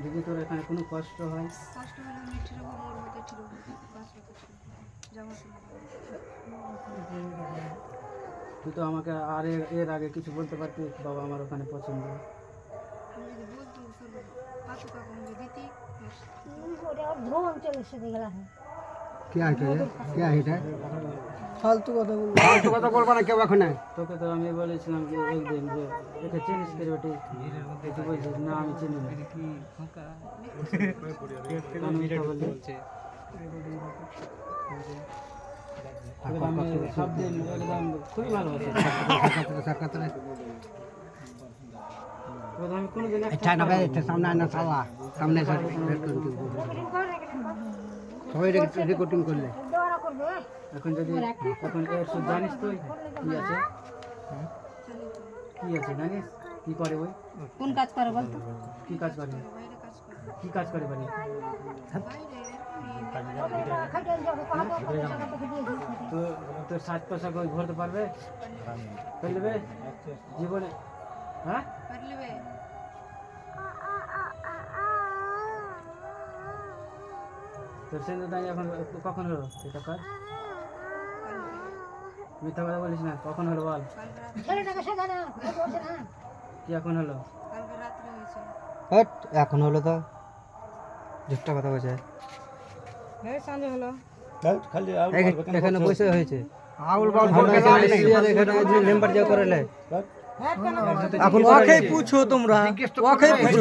যদি তোর এখানে কোনো কষ্ট হয়, কষ্ট হলে আমি ঠিক হবো, মরবো তো ঠিক হবো, বাঁচবো তো ঠিক হবো, যাবো তো তুই তো আমাকে আর এর আগে কিছু বলতে পারতিস, বাবা আমার ওখানে পছন্দ। আমি যদি বলতো তোর পাতু কাকু আমাকে দিতি ব্যাস। क्या है क्या है এটা ফালতু কথা বলবা না কেউ এখন। তোকে তো আমি বলেছিলাম যে একদিন যে একে চিনিস কে বেটি, তুই বলছিস না আমি চিনি না। আমি মিথ্যা বলছি। আমি সব দিন একদম খুবই ভালোবাসি। আমি কোনোদিন अच्छा ना भाई ते सामने आना साला सामने से সবাই রেকর্ডিং করলে এখন যদি এখন এর সুদ জানিস তুই কি আছে, কি আছে জানিস, কি করে ওই, কোন কাজ করে বলতো? কি কাজ করে, বাইরে কাজ করে, কি কাজ করে বাড়ি? তো তোর 7 পয়সা করে ভরতে পারবে, ফেলবে জীবনে? হ্যাঁ পারলিবে তোর সেন্দুর দাঁড়িয়ে এখন কখন হলো এটা কাজ? মিথ্যা কথা বলিস না, কখন হলো বল, কি এখন হলো? কালকে রাত্রে হয়েছে। হট এখন হলো তো ঝুট্টা কথা বলছে। এই সন্ধ্যে হলো। এখানে পয়সা হয়েছে আউল বাউল এখানে নাম্বার যা করেলে এখন ওকে पूछो তোমরা ওকে पूछो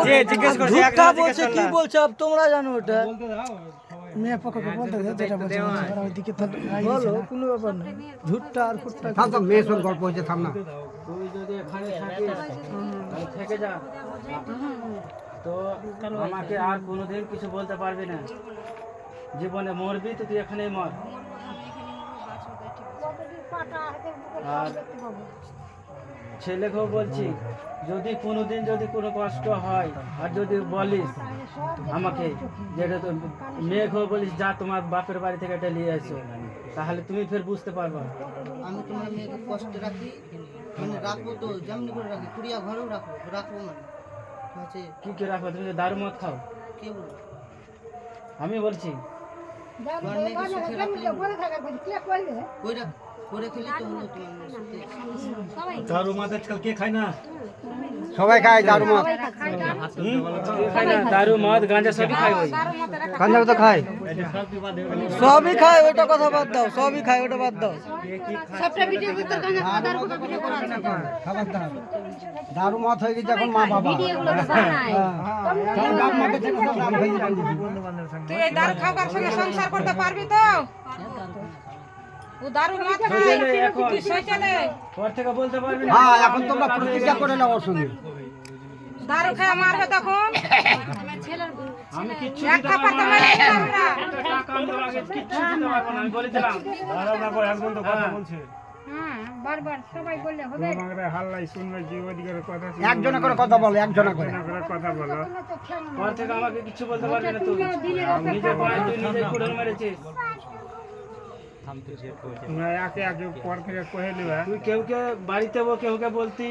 যে জিজ্ঞেস করছে ঝুট্টা বলছে কি বলছে अब তোমরা জানো এটা মেয়ে পক্ষকে বলতে দে যেটা বলছে ওরা ওইদিকে বলো কোনো ব্যাপার না ঝুট্টা আর ফুটটা থাম তো মেয়ে সঙ্গে গল্প হচ্ছে থাম না তুই যদি এখানে থাকিস তাহলে থেকে যা, তো আমাকে আর কোনোদিন কিছু বলতে পারবি না। জীবনে মরবি তো তুই এখানেই মর। আর ছেলেকেও বলছি, যদি কোনোদিন যদি কোনো কষ্ট হয় আর যদি বলিস আমাকে, যেটা তো মেয়েকেও বলিস যা তোমার বাপের বাড়ি থেকে এটা নিয়ে আসো, তাহলে তুমি ফের বুঝতে পারবে। আমি তোমার মেয়েকে কষ্ট রাখি, মানে রাখবো তো যেমনি করে রাখি, কুড়িয়া ঘরেও রাখবো মানে আছে। কি কি রাখো? তুমি তো দারু মদ খাও। কে বলবো? আমি বলছি তোমার মেয়েকে সুখে রাখলে করে খেলে তো হলো তোমার মেয়ে সুখে। দারু মদ আজকাল কে খায় না? সবাই খায় দারু মদ, খায় না দারু মদ গাঁজা সবই খায়। ওই গাঁজা তো খায়, সবই খায়, ওইটা কথা বাদ দাও, সবই খায় ওটা বাদ দাও। সবটা ভিডিও ভিতর গানা খাওয়ার কথা ভিডিও করা আছে। খবরদার দারু মদ হয়ে গেছে এখন মা বাবা ভিডিওগুলো তো বানায়। বাপ মাকে ছেড়ে সব দারু হয়ে গেছে। তুই এই দারু খাওয়ার সঙ্গে সংসার করতে পারবি তো? ও দারু মদ খায় তুই শৈচালে পর থেকে বলতে পারবি না। হ্যাঁ এখন তোমরা প্রতিজ্ঞা করে নাও ওর সঙ্গে। দারু খেয়ে মারবে তখন আমি কিচ্ছু এক দিতে থাপ্পড় পারবো তো না। মেরে দিলাম না। একটা টাকা আমি তোর আগে কিচ্ছু দিতে পারবো না, আমি বলে দিলাম। বারবার সবাই বললে হবে। একজনে করে কথা বলো, একজনে করে পর থেকে আমাকে কিছু বলতে পারবি না তুই। নিজের পায়ে তুই নিজেই কুড়ুল মেরেছিস। তুই কেউকে বাড়িতে কেউকে বলতি,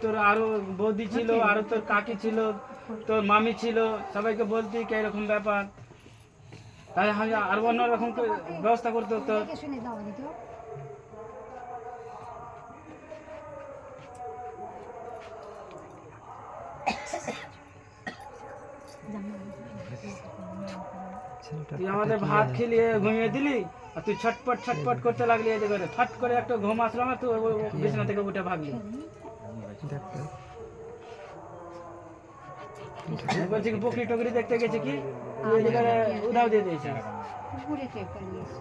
তোর আরো বৌদি ছিল, আরো তোর কাকি ছিল, তোর মামি ছিল, সবাইকে বলতি কি এরকম ব্যাপার, তাই আমি আর অন্যরকম ব্যবস্থা করতে হতো। শুনে দাও দিত। তুই আমাদের ভাত খেলিয়ে ঘুমিয়ে দিলি, আর তুই ছটপট ছটপট করতে লাগলি, এই যে করে ফট করে একটা ঘুম আসলো আমার, তুই বিছানা থেকে উঠে ভাগলি। বলছি কি বকরি টকরি দেখতে গেছে কি, তুই এই জায়গায় উধাও দিয়ে দিয়েছিস। পুরে কে পালিয়েছে।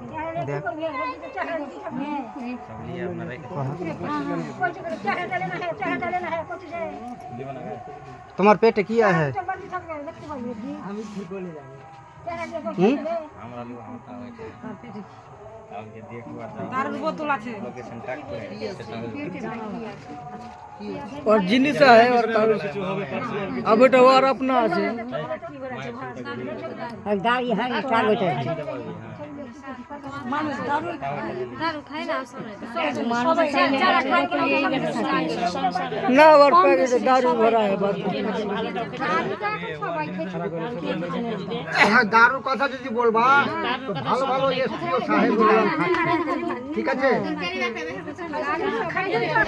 তোমার পেটে কি আছে? দারুর বোতল আছে और जिनिस है और अब এটা और अपना আছে। गाड़ी है चालू है না ওর প্যাকেটে দারু ভরা है বাস দারুর কথা যদি বলবা তো ভালো ভালো এসপি সাহেব ঠিক আছে